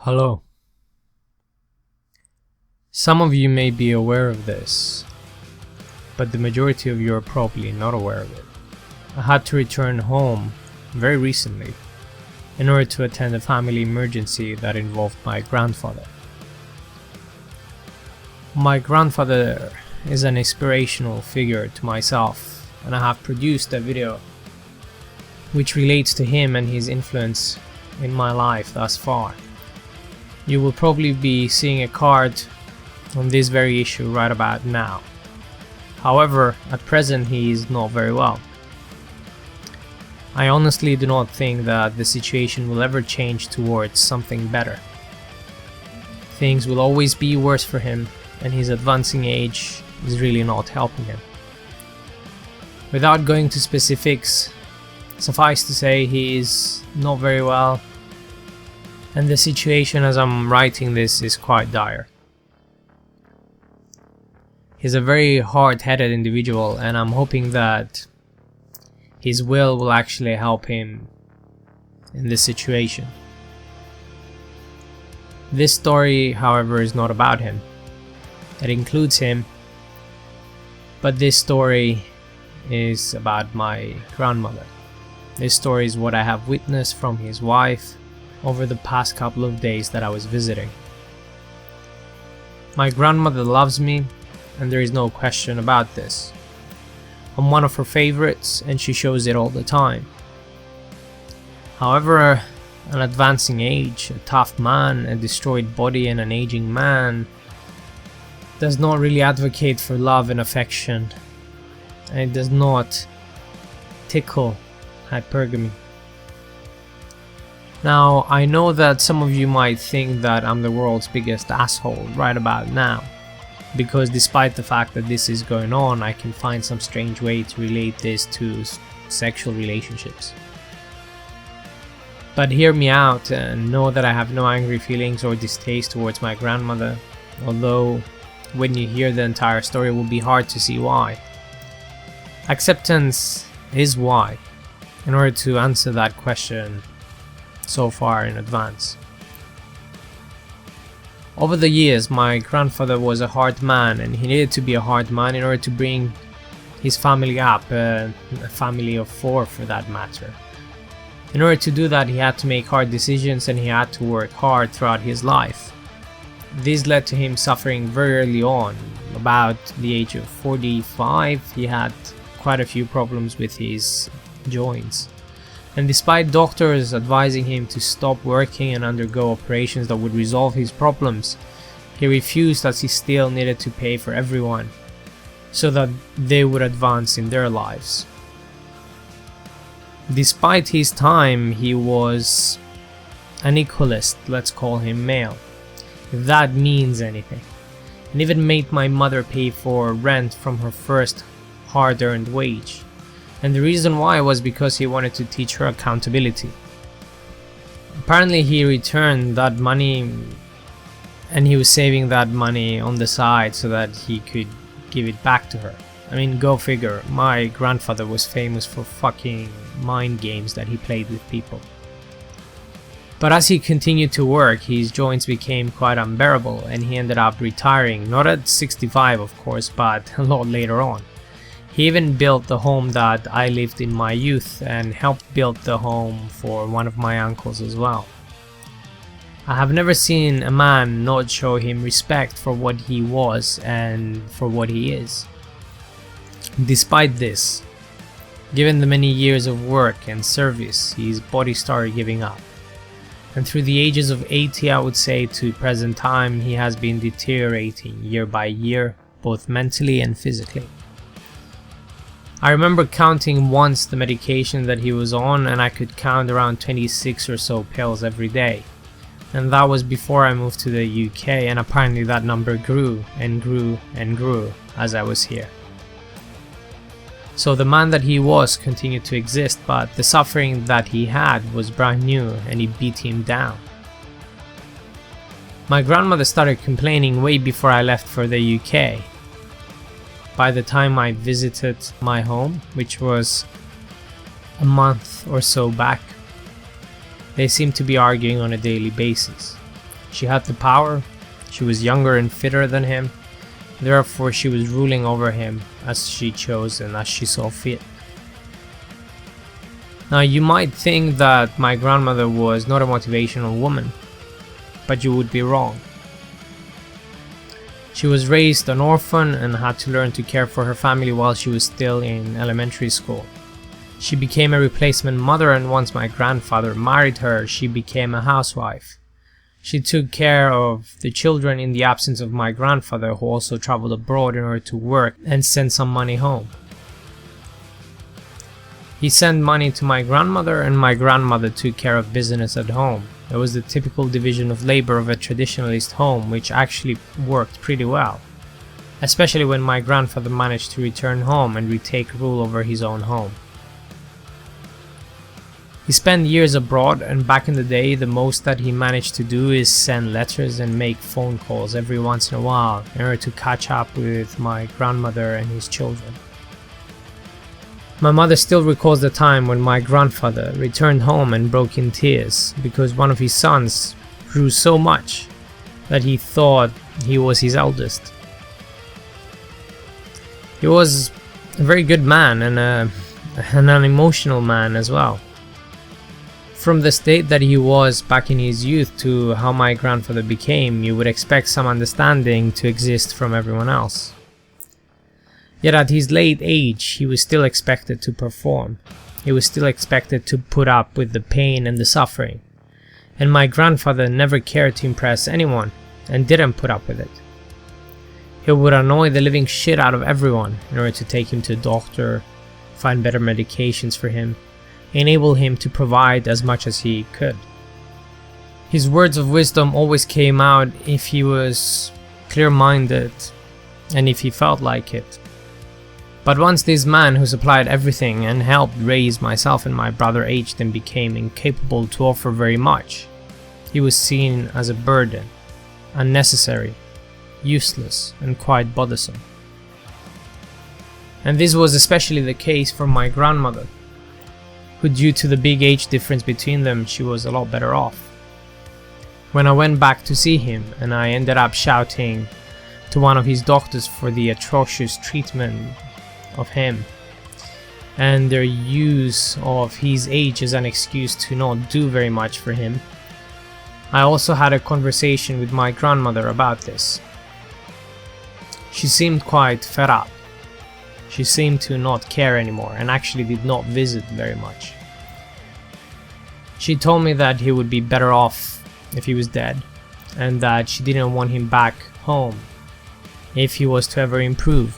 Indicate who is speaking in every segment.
Speaker 1: Hello. Some of you may be aware of this, but the majority of you are probably not aware of it. I had to return home very recently in order to attend a family emergency that involved my grandfather. My grandfather is an inspirational figure to myself, and I have produced a video which relates to him and his influence in my life thus far. You will probably be seeing a card on this very issue right about now. However, at present he is not very well. I honestly do not think that the situation will ever change towards something better. Things will always be worse for him, and his advancing age is really not helping him. Without going to specifics, suffice to say he is not very well, and the situation as I'm writing this is quite dire. He's a very hard-headed individual, and I'm hoping that his will actually help him in this situation. This story, however, is not about him. It includes him, but this story is about my grandmother. This story is what I have witnessed from his wife over the past couple of days that I was visiting. My grandmother loves me, and there is no question about this. I'm one of her favorites, and she shows it all the time. However, an advancing age, a tough man, a destroyed body, and an aging man does not really advocate for love and affection, and it does not tickle hypergamy. Now, I know that some of you might think that I'm the world's biggest asshole right about now, because despite the fact that this is going on, I can find some strange way to relate this to sexual relationships. But hear me out and know that I have no angry feelings or distaste towards my grandmother, although when you hear the entire story it will be hard to see why. Acceptance is why, in order to answer that question so far in advance. Over the years, my grandfather was a hard man, and he needed to be a hard man in order to bring his family up, a family of 4 for that matter. In order to do that, he had to make hard decisions, and he had to work hard throughout his life. This led to him suffering very early on. About the age of 45, he had quite a few problems with his joints. And despite doctors advising him to stop working and undergo operations that would resolve his problems, he refused, as he still needed to pay for everyone so that they would advance in their lives. Despite his time, he was an equalist, let's call him male, if that means anything, and even made my mother pay for rent from her first hard-earned wage. And the reason why was because he wanted to teach her accountability. Apparently he returned that money, and he was saving that money on the side so that he could give it back to her. I mean, go figure, my grandfather was famous for fucking mind games that he played with people. But as he continued to work, his joints became quite unbearable, and he ended up retiring, not at 65 of course, but a lot later on. He even built the home that I lived in my youth, and helped build the home for one of my uncles as well. I have never seen a man not show him respect for what he was and for what he is. Despite this, given the many years of work and service, his body started giving up. And through the ages of 80, I would say, to present time, he has been deteriorating year by year, both mentally and physically. I remember counting once the medication that he was on, and I could count around 26 or so pills every day. And that was before I moved to the UK, and apparently that number grew and grew and grew as I was here. So the man that he was continued to exist, but the suffering that he had was brand new, and it beat him down. My grandmother started complaining way before I left for the UK. By the time I visited my home, which was a month or so back, they seemed to be arguing on a daily basis. She had the power, she was younger and fitter than him, therefore she was ruling over him as she chose and as she saw fit. Now you might think that my grandmother was not a motivational woman, but you would be wrong. She was raised an orphan and had to learn to care for her family while she was still in elementary school. She became a replacement mother, and once my grandfather married her, she became a housewife. She took care of the children in the absence of my grandfather, who also traveled abroad in order to work and send some money home. He sent money to my grandmother, and my grandmother took care of business at home. It was the typical division of labor of a traditionalist home, which actually worked pretty well, especially when my grandfather managed to return home and retake rule over his own home. He spent years abroad, and back in the day the most that he managed to do is send letters and make phone calls every once in a while in order to catch up with my grandmother and his children. My mother still recalls the time when my grandfather returned home and broke in tears because one of his sons grew so much that he thought he was his eldest. He was a very good man and an unemotional man as well. From the state that he was back in his youth to how my grandfather became, you would expect some understanding to exist from everyone else. Yet at his late age, he was still expected to perform. He was still expected to put up with the pain and the suffering. And my grandfather never cared to impress anyone and didn't put up with it. He would annoy the living shit out of everyone in order to take him to a doctor, find better medications for him, enable him to provide as much as he could. His words of wisdom always came out if he was clear-minded and if he felt like it. But once this man who supplied everything and helped raise myself and my brother aged and became incapable to offer very much, he was seen as a burden, unnecessary, useless, and quite bothersome. And this was especially the case for my grandmother, who, due to the big age difference between them, she was a lot better off. When I went back to see him and I ended up shouting to one of his doctors for the atrocious treatment of him and their use of his age as an excuse to not do very much for him, I also had a conversation with my grandmother about this. She seemed quite fed up. She seemed to not care anymore and actually did not visit very much. She told me that he would be better off if he was dead, and that she didn't want him back home if he was to ever improve.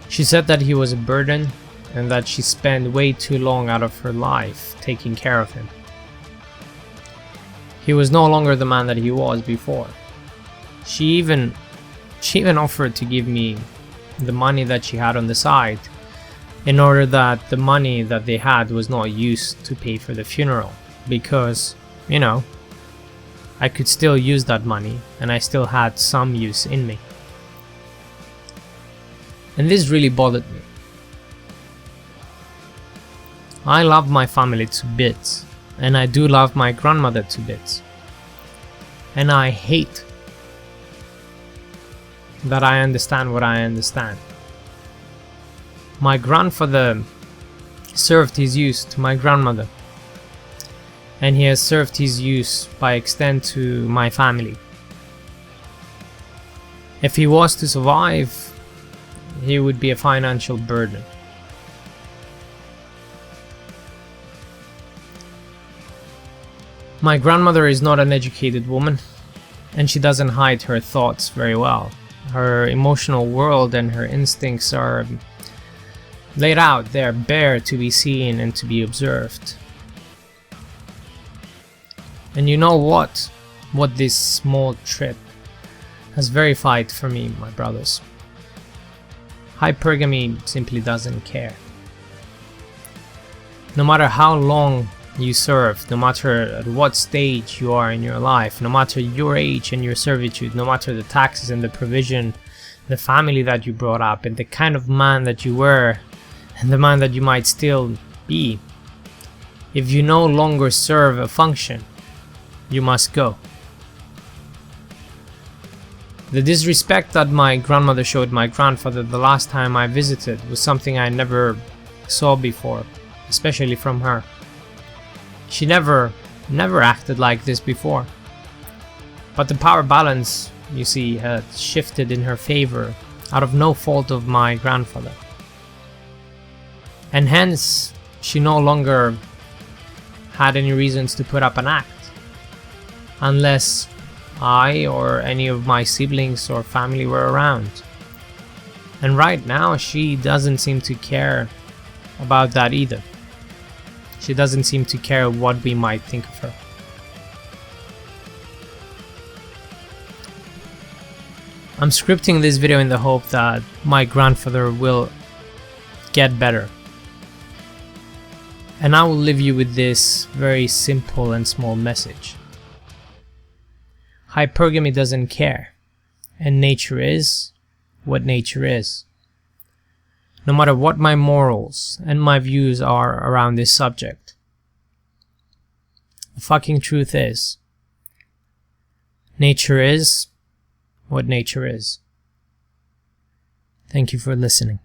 Speaker 1: She said that he was a burden and that she spent way too long out of her life taking care of him. He was no longer the man that he was before. She even offered to give me the money that she had on the side in order that the money that they had was not used to pay for the funeral, because, you know, I could still use that money and I still had some use in me. And this really bothered me. I love my family to bits, and I do love my grandmother to bits. And I hate that I understand what I understand. My grandfather served his use to my grandmother, and he has served his use by extent to my family. If he was to survive, he would be a financial burden. My grandmother is not an educated woman, and she doesn't hide her thoughts very well. Her emotional world and her instincts are laid out there, bare to be seen and to be observed. And you know what this small trip has verified for me, my brothers. Hypergamy simply doesn't care. No matter how long you serve, no matter at what stage you are in your life, no matter your age and your servitude, no matter the taxes and the provision, the family that you brought up, and the kind of man that you were, and the man that you might still be, if you no longer serve a function, you must go. The disrespect that my grandmother showed my grandfather the last time I visited was something I never saw before, especially from her. She never acted like this before. But the power balance, you see, had shifted in her favor out of no fault of my grandfather. And hence, she no longer had any reasons to put up an act, unless I or any of my siblings or family were around. And right now, she doesn't seem to care about that either. She doesn't seem to care what we might think of her. I'm scripting this video in the hope that my grandfather will get better. And I will leave you with this very simple and small message. Hypergamy doesn't care, and nature is what nature is. No matter what my morals and my views are around this subject, the fucking truth is, nature is what nature is. Thank you for listening.